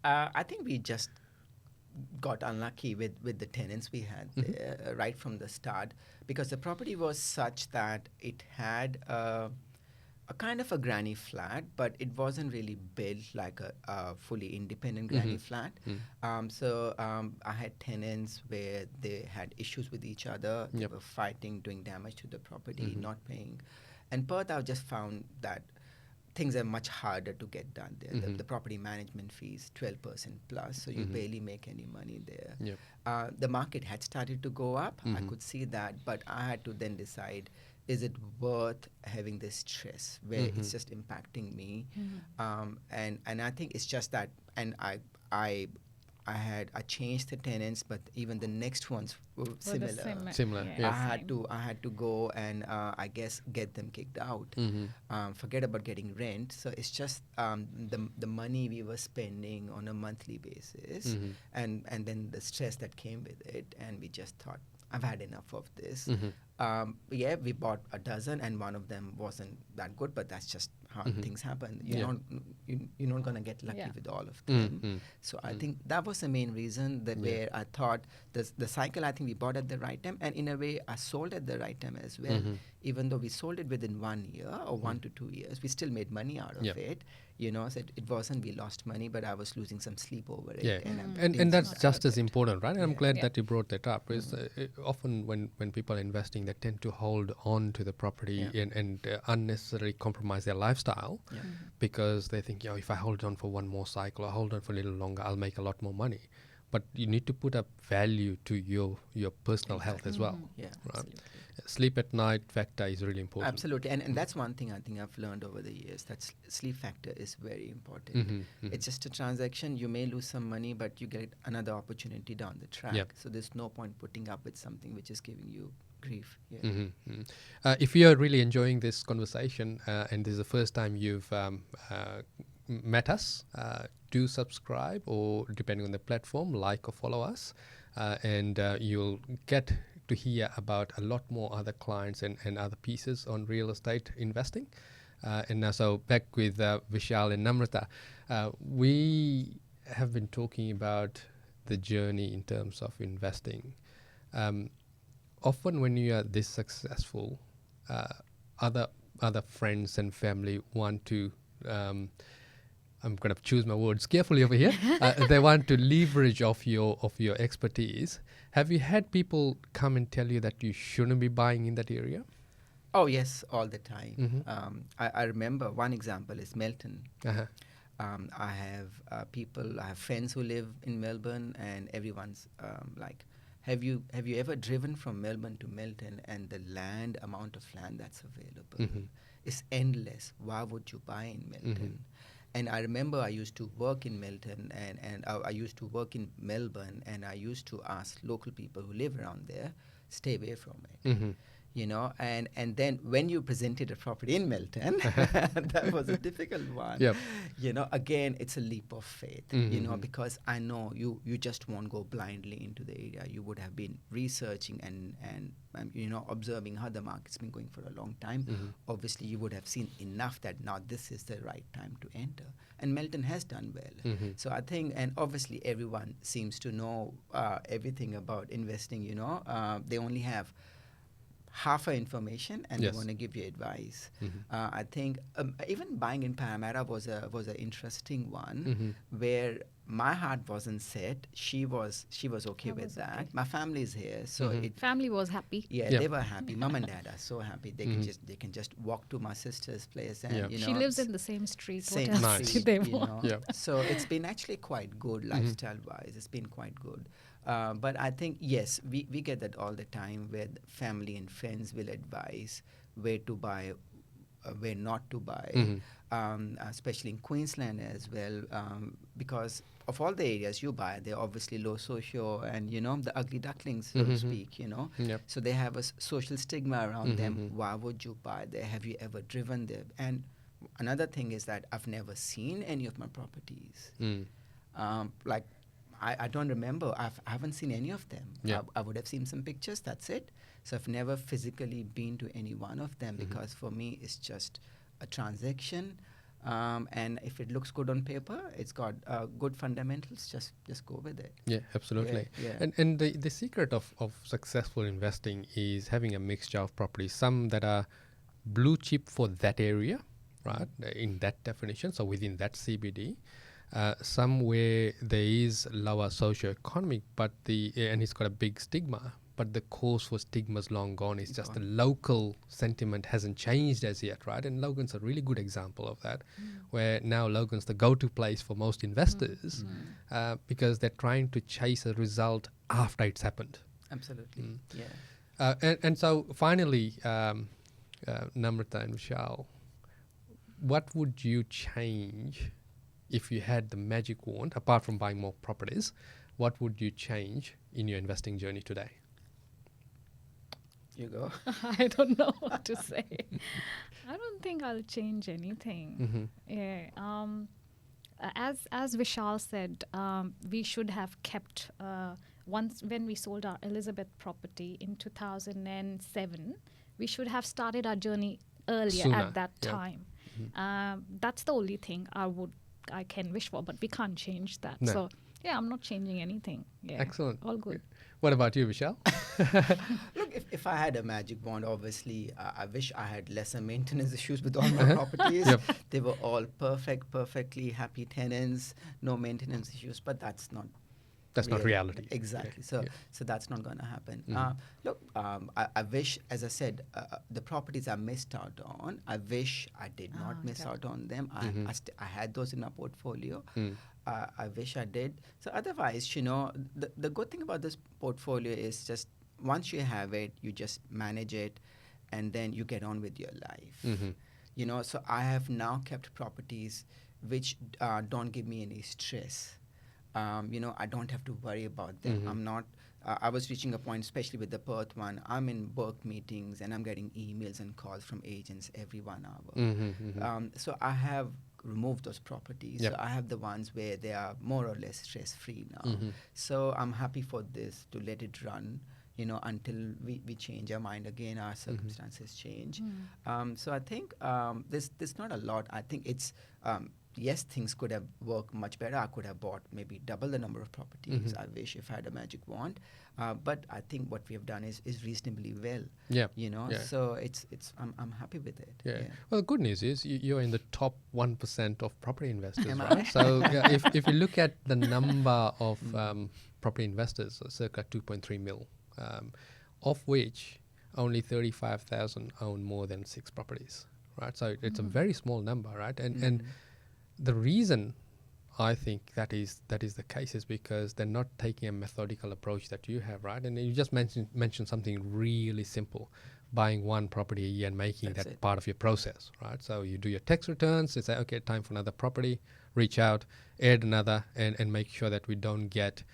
I think we just got unlucky with the tenants we had there, right from the start, because the property was such that it had a kind of a granny flat, but it wasn't really built like a fully independent granny flat. So I had tenants where they had issues with each other. They were fighting, doing damage to the property, not paying. And Perth, I just found that things are much harder to get done there. The property management fees, 12% plus, so you barely make any money there. Yep. The market had started to go up. I could see that, but I had to then decide, is it worth having this stress where it's just impacting me? And I think it's just that, and I changed the tenants, but even the next ones were similar. Similar, Yeah. yeah. I had to go and I guess get them kicked out. Forget about getting rent. So it's just the money we were spending on a monthly basis, and then the stress that came with it, and we just thought, I've had enough of this. We bought a dozen, and one of them wasn't that good, but that's just how things happen. You're not gonna get lucky with all of them. So I think that was the main reason that where I thought the cycle. I think we bought at the right time, and in a way, I sold at the right time as well. Even though we sold it within 1 year or 1 to 2 years, we still made money out of it. So it wasn't we lost money, but I was losing some sleep over it. Yeah, And and that's things just like as important, right? And I'm glad Yeah. that you brought that up. Because often when people are investing, they tend to hold on to the property and unnecessarily compromise their lifestyle because they think, if I hold on for one more cycle or hold on for a little longer, I'll make a lot more money. But you need to put up value to your personal health as well. Yeah, right? absolutely. Sleep at night factor is really important. Absolutely, and that's one thing I think I've learned over the years, that sleep factor is very important. It's just a transaction. You may lose some money, but you get another opportunity down the track. Yep. So there's no point putting up with something which is giving you grief. If you're really enjoying this conversation and this is the first time you've met us, do subscribe, or depending on the platform, like or follow us, and you'll get to hear about a lot more other clients and other pieces on real estate investing. And now, so back with Vishal and Namrata, we have been talking about the journey in terms of investing. Often when you are this successful, other friends and family want to, I'm going to choose my words carefully over here. They want to leverage off your expertise. Have you had people come and tell you that you shouldn't be buying in that area? Oh yes, all the time. Mm-hmm. I remember one example is Melton. Uh-huh. I have I have friends who live in Melbourne, and everyone's like, have you ever driven from Melbourne to Melton, and the amount of land that's available Mm-hmm. is endless. Why would you buy in Melton? And I remember I used to work in Melton, and I used to work in Melbourne, and I used to ask local people who live around there, stay away from it. Mm-hmm. You know, and then when you presented a property in Melton, that was a difficult one. Yep. You know, again, it's a leap of faith, you know, because I know you just won't go blindly into the area. You would have been researching and you know, observing how the market's been going for a long time. Obviously, you would have seen enough that now this is the right time to enter. And Melton has done well. So I think, and obviously everyone seems to know everything about investing, you know. They only have half our information, and Yes. they want to give you advice. I think even buying in Parramatta was an interesting one, where my heart wasn't set. She was okay I with was that. okay. My family is here, so it. Family was happy. Yeah, Yeah. they were happy. Mom and dad are so happy. They can just walk to my sister's place, and Yeah. you know, She lives in the same street. same What else Nice. do they you want? know. Yeah. So it's been actually quite good lifestyle-wise. It's been quite good. But I think, yes, we get that all the time, where the family and friends will advise where to buy, where not to buy, especially in Queensland as well, because of all the areas you buy, they're obviously low socio and, you know, the ugly ducklings, so to speak, you know. Yep. So they have a social stigma around them. Why would you buy there? Have you ever driven there? And another thing is that I've never seen any of my properties. Like, I don't remember. I haven't seen any of them. Yeah. I would have seen some pictures. That's it. So I've never physically been to any one of them, because for me it's just a transaction. And if it looks good on paper, it's got good fundamentals. Just go with it. Yeah, absolutely. Yeah. And the secret of successful investing is having a mixture of properties, some that are blue chip for that area, right, in that definition, so within that CBD. Some where there is lower socio-economic, and it's got a big stigma, but the cause for stigma's long gone. It's just the local sentiment hasn't changed as yet, right? And Logan's a really good example of that, where now Logan's the go-to place for most investors because they're trying to chase a result after it's happened. Absolutely. Yeah. And so finally, Namrata and Vishal, what would you change if you had the magic wand, apart from buying more properties? What would you change in your investing journey today? You go. I don't know what to say. I don't think I'll change anything. Yeah. As Vishal said, we should have kept once when we sold our Elizabeth property in 2007. We should have started our journey earlier Sooner, at that yeah. time. That's the only thing I can wish for, but we can't change that. No. So yeah, I'm not changing anything. Yeah. Excellent. All good. What about you, Vishal? Look, if I had a magic wand, obviously, I wish I had lesser maintenance issues with all my properties. Yep. They were all perfectly happy tenants, no maintenance issues, but that's not. That's not reality. Exactly. Yeah. So that's not going to happen. Look, I wish, as I said, the properties I missed out on, I wish I did not miss okay. out on them. I had those in my portfolio. I wish I did. So otherwise, you know, the good thing about this portfolio is just once you have it, you just manage it, and then you get on with your life. You know, so I have now kept properties which don't give me any stress. You know, I don't have to worry about them. I'm not. I was reaching a point, especially with the Perth one. I'm in work meetings and I'm getting emails and calls from agents every 1 hour. So I have removed those properties. Yep. So I have the ones where they are more or less stress-free now. So I'm happy for this to let it run, you know, until we change our mind again, our circumstances change. So I think there's not a lot. I think it's yes, things could have worked much better. I could have bought maybe double the number of properties. I wish if I had a magic wand. But I think what we have done is reasonably well. Yeah. You know, Yeah. so I'm happy with it. Yeah. Well, the good news is you're in the top 1% of property investors, Am I? right? So yeah, if you look at the number of property investors, circa 2.3 mil, of which only 35,000 own more than 6 properties, right? So it's a very small number, right? And the reason I think that is the case is because they're not taking a methodical approach that you have, right? And you just mentioned something really simple, buying one property a year and making That's that it. part of your process, right? So you do your tax returns, you say, okay, time for another property, reach out, add another, and make sure that we don't get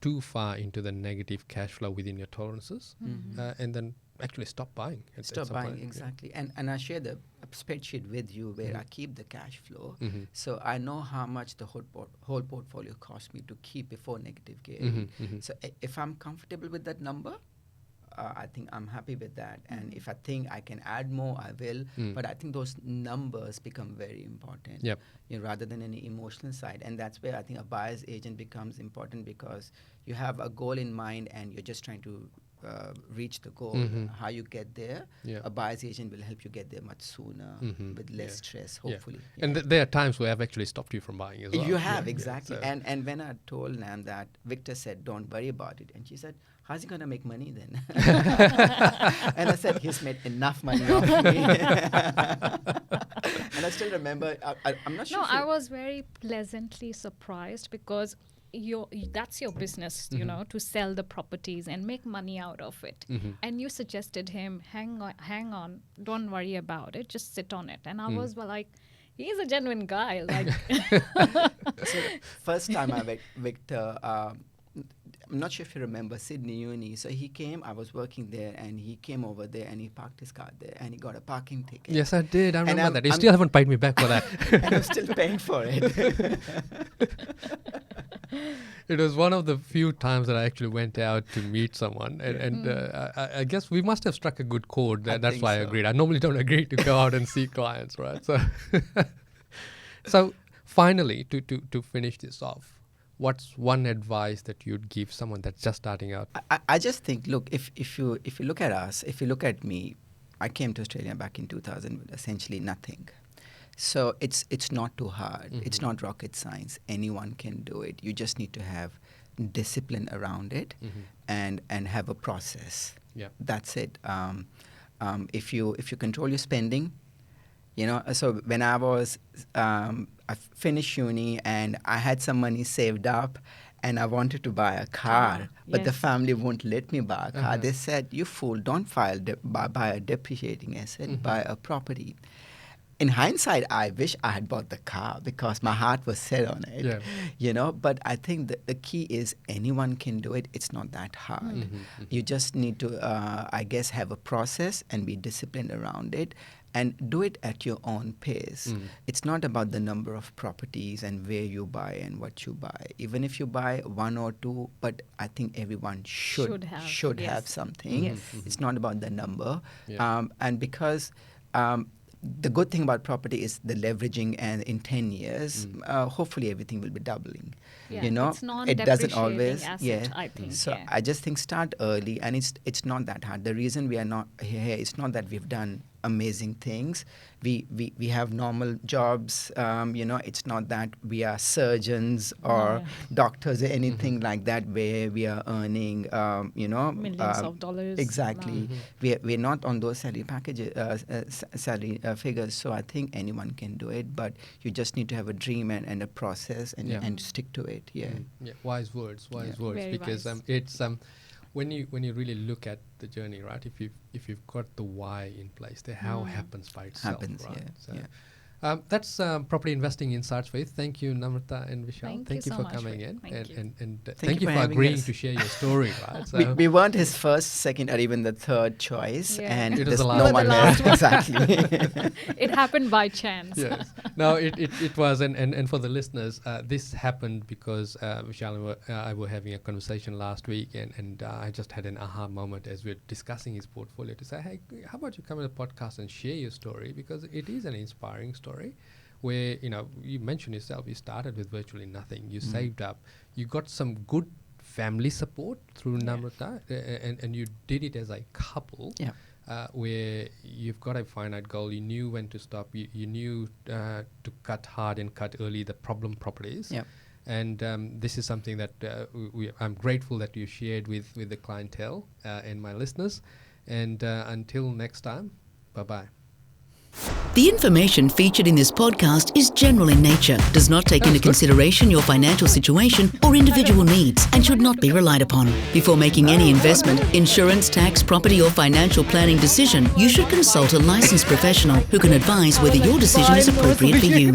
too far into the negative cash flow within your tolerances, and then actually stop buying. At Stop some buying, point, yeah. exactly. And I share the spreadsheet with you where I keep the cash flow. Mhm. So I know how much the whole portfolio cost me to keep before negative gearing. So if I'm comfortable with that number, I think I'm happy with that. And if I think I can add more, I will. But I think those numbers become very important, Yep. rather than any emotional side. And that's where I think a buyer's agent becomes important, because you have a goal in mind and you're just trying to reach the goal. How you get there, Yeah. a buyer's agent will help you get there much sooner with less stress, Yeah. hopefully. And there are times where I've actually stopped you from buying as well. You have, Yeah, exactly. so- And when I told Nam that, Victor said, don't worry about it. And she said, how's he going to make money then? And I said, he's made enough money off me. And I still remember, I'm not sure. No, if you- I was very pleasantly surprised because that's your business, you know, to sell the properties and make money out of it. And you suggested him, hang on, don't worry about it, just sit on it. And I was like, he's a genuine guy. Like, So first time I met Victor, I'm not sure if you remember Sydney Uni. So he came, I was working there, and he came over there and he parked his car there and he got a parking ticket. Yes, I did. I And remember I'm- that. You I'm- still haven't paid me back for that. And I'm still paying for it. It was one of the few times that I actually went out to meet someone, and I guess we must have struck a good chord. I That's think why I so. agreed. I normally don't agree to go out and see clients, right? So, so finally, to finish this off, what's one advice that you'd give someone that's just starting out? I just think, look, if you look at us, if you look at me, I came to Australia back in 2000 with essentially nothing. So it's not too hard. It's not rocket science. Anyone can do it. You just need to have discipline around it and have a process. Yeah. That's it. If you control your spending, so when I was I finished uni and I had some money saved up and I wanted to buy a car, but the yes. family won't let me buy a car. They said, you fool, don't buy a depreciating asset, buy a property. In hindsight, I wish I had bought the car because my heart was set on it. Yeah. But I think the key is anyone can do it. It's not that hard. You just need to, I guess, have a process and be disciplined around it and do it at your own pace. It's not about the number of properties and where you buy and what you buy. Even if you buy one or two, but I think everyone should have yes. something. Yes. It's not about the number. Yeah. And because the good thing about property is the leveraging, and in 10 years, hopefully everything will be doubling. Yeah, You know, it's it doesn't non-depreciating always. asset, I think, So yeah. I just think start early, and it's not that hard. The reason we are not here, it's not that we've done amazing things. We have normal jobs. It's not that we are surgeons or doctors or anything like that where we are earning, Millions of dollars. Exactly. We're not on those salary packages, salary figures. So I think anyone can do it, but you just need to have a dream and a process and stick to it. Yeah. Yeah, wise words, Yeah. Very because wise. it's when you really look at the journey, right? If you've got the why in place, the how happens by itself, Happens, right? yeah, So, yeah. that's Property Investing Insights, Faith. Thank you, Namrata and Vishal. Thank you so for much, coming Faith. in, Thank you. and Thank thank you you for for having agreeing us. to share your story, right? So We weren't his first, second, or even the third choice, Yeah. and It was there's the no last one one. else. Exactly. It happened by chance. yes. No, it was, and for the listeners, this happened because Vishal and I were having a conversation last week, and I just had an aha moment as we were discussing his portfolio to say, hey, how about you come on the podcast and share your story, because it is an inspiring story where, you mentioned yourself, you started with virtually nothing, you saved up, you got some good family support through Namrata, and you did it as a couple. Yeah. Where you've got a finite goal, you knew when to stop, you knew to cut hard and cut early the problem properties. Yep. And this is something that I'm grateful that you shared with the clientele and my listeners. And until next time, bye-bye. The information featured in this podcast is general in nature, does not take into consideration your financial situation or individual needs, and should not be relied upon. Before making any investment, insurance, tax, property, or financial planning decision, you should consult a licensed professional who can advise whether your decision is appropriate for you.